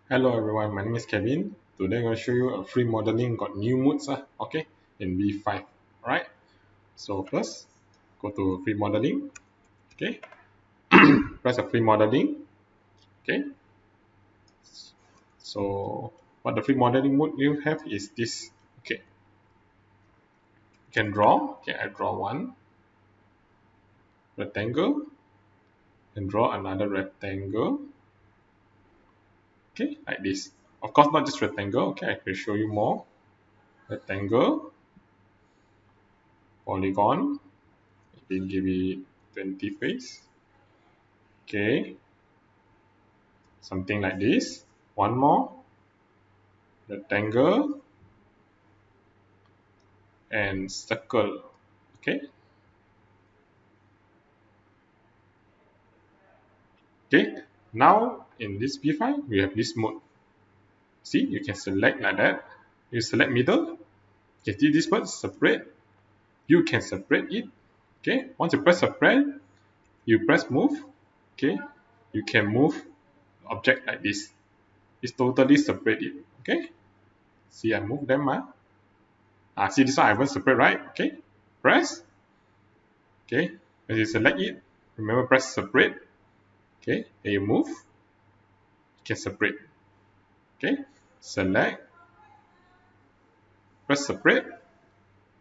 Hello everyone, my name is Kevin. Today I'm going to show you a free modeling got new moods okay, in V5. Alright, so first go to free modeling, okay, press a free modeling, okay. So what the free modeling mode you have is this, okay. You can draw, okay, I draw one rectangle and draw another rectangle, okay, like this. Of course, not just rectangle, okay, I can show you more. Rectangle, polygon, maybe give it 20 face, okay, something like this. One more rectangle and circle, okay. Now in this V5 we have this mode. See, you can select like that. You select middle, you can see this word separate. You can separate it, okay. Once you press separate, you press move, okay. You can move object like this. It's totally separate it, okay. See, I move them. See, this one I want separate, right? Okay, press, okay. When you select it, remember press separate, okay. Then you move, you can separate, okay. Select, press separate,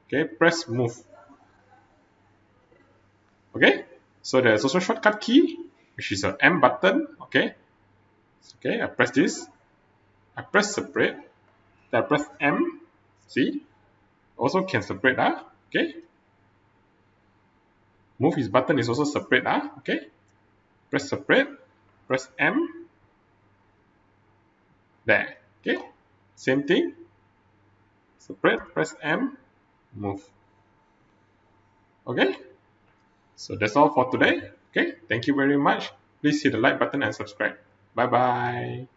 okay. Press move, okay. So there's also shortcut key, which is a M button, okay. Okay, I press this, I press separate, then I press M. See, also can separate, okay. Move his button is also separate, okay. Press separate, press M, there, okay. Same thing, separate, press M, move, okay. So that's all for today, okay. Thank you very much. Please hit the like button and subscribe. Bye bye.